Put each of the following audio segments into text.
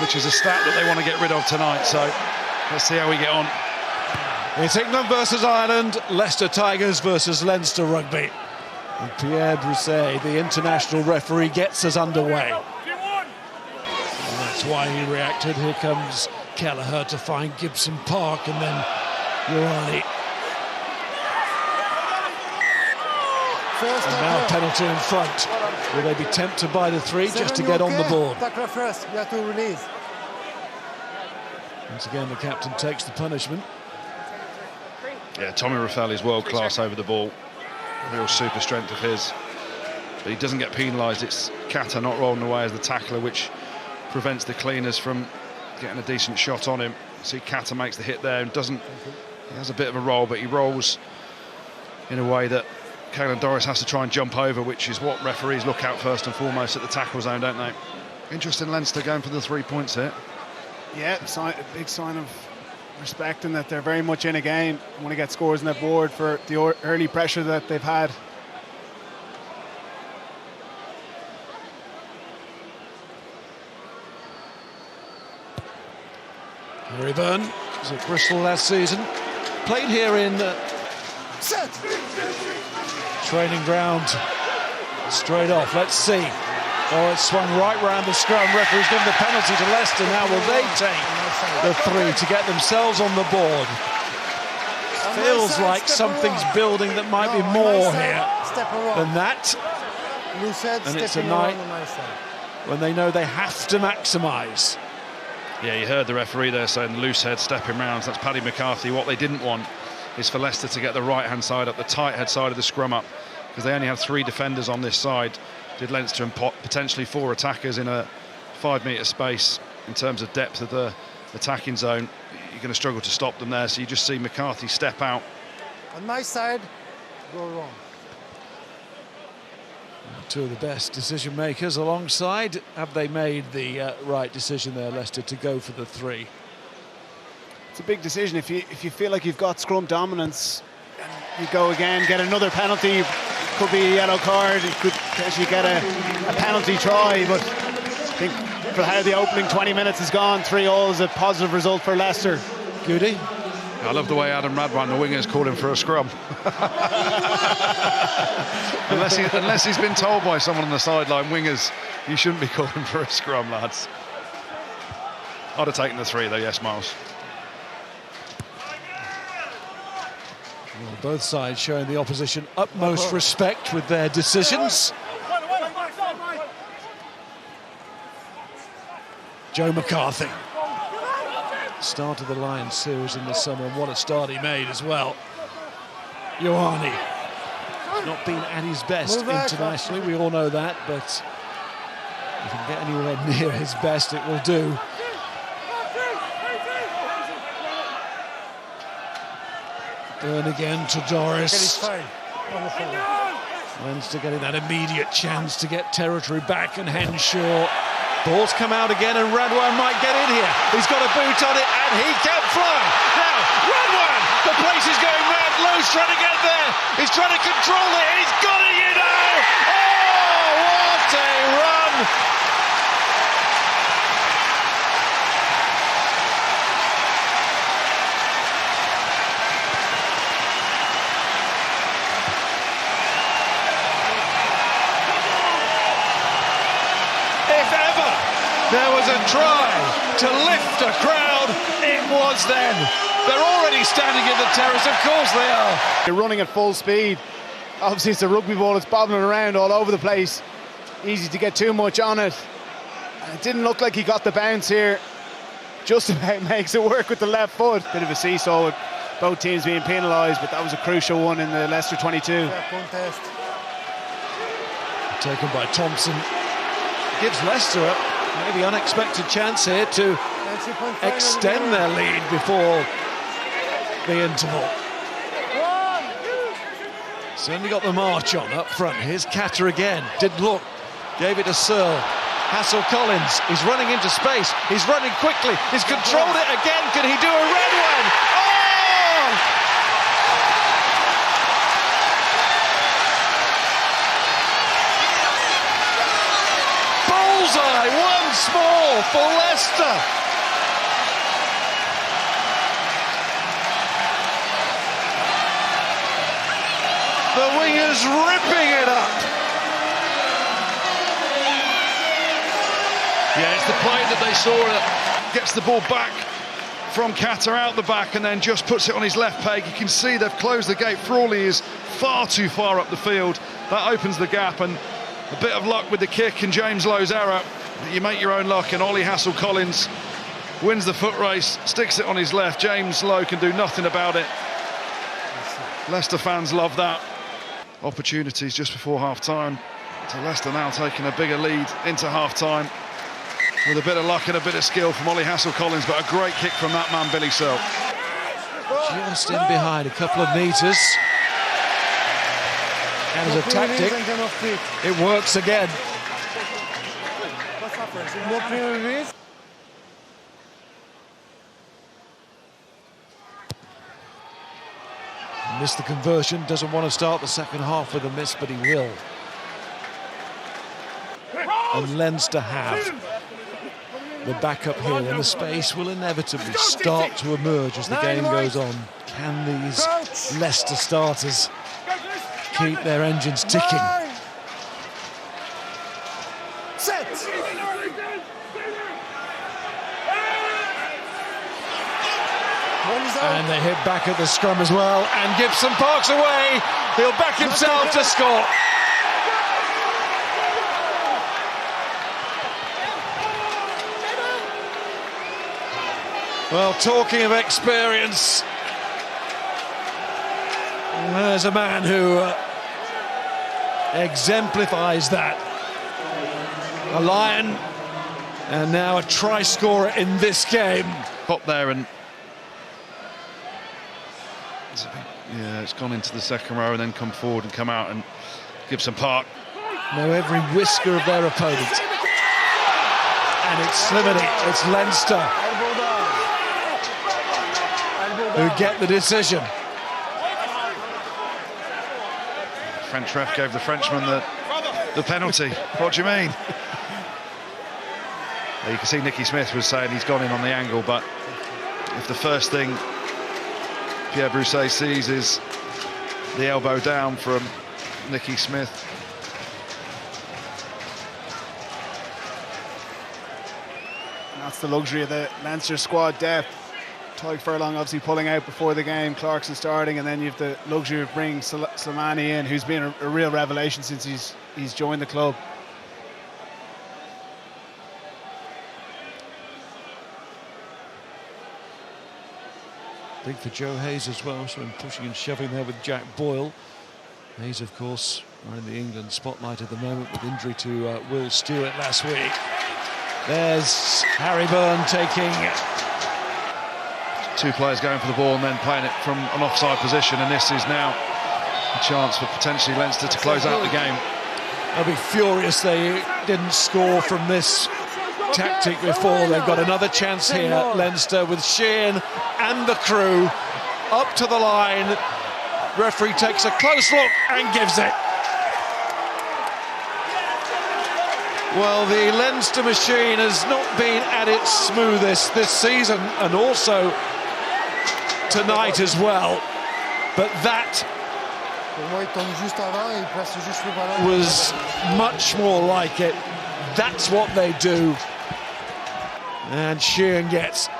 which is a stat that they want to get rid of tonight. So let's see how we get on. It's England versus Ireland, Leicester Tigers versus Leinster Rugby. And Pierre Brousset, the international referee, gets us underway. And that's why he reacted. Here comes Kelleher to find Gibson Park, and then Ioane. And now a penalty in front. Will they be tempted by the three just to get on the board? First, you have to release. Once again, the captain takes the punishment. Yeah, Tommy Raffelli's world class over the ball. Real super strength of his. But he doesn't get penalised. It's Kata not rolling away as the tackler, which prevents the cleaners from getting a decent shot on him. See, Kata makes the hit there and doesn't. He has a bit of a roll, but he rolls in a way that Caelan Doris has to try and jump over, which is what referees look out first and foremost at the tackle zone, don't they? Interesting, Leinster going for the 3 points here. Yeah, a big sign of respect and that they're very much in a game. Want to get scores on their board for the early pressure that they've had. Harry Byrne was at Bristol last season. Played here in training ground. Straight off, let's see. Oh, it's swung right round the scrum. Referee's given the penalty to Leicester. Now will they take the three to get themselves on the board? Feels like something's building that might be more here than that. And it's a night when they know they have to maximise. Yeah, you heard the referee there saying loose head stepping rounds. That's Paddy McCarthy. What they didn't want is for Leicester to get the right-hand side up, the tight head side of the scrum up, because they only have 3 defenders on this side. Did Leinster and potentially 4 attackers in a 5-metre space in terms of depth of the attacking zone. You're going to struggle to stop them there, so you just see McCarthy step out. On my side, go wrong. Two of the best decision makers alongside. Have they made the right decision there, Leicester, to go for the 3? It's a big decision. If you feel like you've got scrum dominance, you go again, get another penalty. Could be a yellow card. It could potentially get a penalty try. But I think for how the opening 20 minutes has gone, 3-3 is a positive result for Leicester. Goody. I love the way Adam Radwan, the winger, is calling for a scrum. unless he's been told by someone on the sideline, wingers, you shouldn't be calling for a scrum, lads. I'd have taken the 3 though, yes, Miles. Well, both sides showing the opposition utmost respect with their decisions. Joe McCarthy. Start of the Lions series in the summer, and what a start he made as well. Ioane. Not been at his best internationally, we all know that, but if he can get anywhere near his best, it will do. Byrne again to Doris. Leinster getting that immediate chance to get territory back, and Henshaw. Ball's come out again, and Radwan might get in here. He's got a boot on it, and he can fly. Now, Radwan! The place is going mad. Lowe's trying to get there. He's trying to control it. He's got it, you know! Oh, what a run! There was a try to lift a crowd, it was then. They're already standing in the terrace, of course they are. They're running at full speed. Obviously it's a rugby ball, it's bobbling around all over the place. Easy to get too much on it. It didn't look like he got the bounce here. Just about makes it work with the left foot. Bit of a seesaw with both teams being penalised, but that was a crucial one in the Leicester 22. Contest. Taken by Thompson. Gives Leicester a maybe unexpected chance here to extend their lead before the interval. Certainly got the march on up front. Here's Kata again. Did look. Gave it to Searle. Hassel Collins. He's running into space. He's running quickly. He's controlled it again. Can he do a red one? Oh! Bullseye. 1, once more for Leicester. The wingers ripping it up. Yeah, it's the play that they saw that gets the ball back from Kata out the back and then just puts it on his left peg. You can see they've closed the gate. Frawley is far too far up the field. That opens the gap, and a bit of luck with the kick and James Lowe's error. You make your own luck, and Ollie Hassel-Collins wins the foot race, sticks it on his left. James Lowe can do nothing about it. Leicester fans love that. Opportunities just before half-time. So Leicester now taking a bigger lead into half-time with a bit of luck and a bit of skill from Ollie Hassel-Collins, but a great kick from that man, Billy Searle. Just in behind, a couple of metres. And as a tactic, it works again. Missed the conversion, doesn't want to start the second half with a miss, but he will. And Leinster have the backup here, and the space will inevitably start to emerge as the game goes on. Can these Leicester starters keep their engines ticking? Set. And they hit back at the scrum as well, and Gibson parks away. He'll back himself to score. Well, talking of experience, there's a man who exemplifies that. A Lion, and now a try scorer in this game. Pop there, and it's gone into the second row and then come forward and come out, and Gibson Park know every whisker of their opponent. And it's Slimity, it's Leinster who get the decision. French ref gave the Frenchman the penalty. What do you mean? You can see Nicky Smith was saying he's gone in on the angle, but if the first thing Pierre Brousset sees is the elbow down from Nicky Smith, And that's the luxury of the Leinster squad depth. Tyke Furlong obviously pulling out before the game, Clarkson starting, and then you have the luxury of bringing Slimani in, who's been a real revelation since he's joined the club. Big for Joe Hayes as well, so I'm pushing and shoving there with Jack Boyle. Hayes, of course, are in the England spotlight at the moment with injury to Will Stewart last week. There's Harry Byrne taking... two players going for the ball and then playing it from an offside position, and this is now a chance for potentially Leinster to close out the game. They'll be furious they didn't score from this tactic before. They've got another chance here, Leinster, with Sheehan and the crew up to the line. Referee takes a close look and gives it. Well, the Leinster machine has not been at its smoothest this season, and also tonight as well. But that was much more like it. That's what they do. And Sheehan gets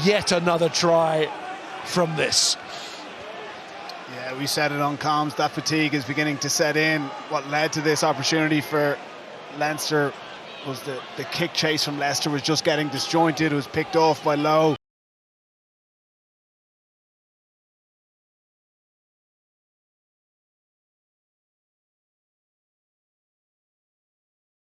yet another try from this. Yeah, we said it on comms, that fatigue is beginning to set in. What led to this opportunity for Leinster was the kick chase from Leicester was just getting disjointed. It was picked off by Lowe.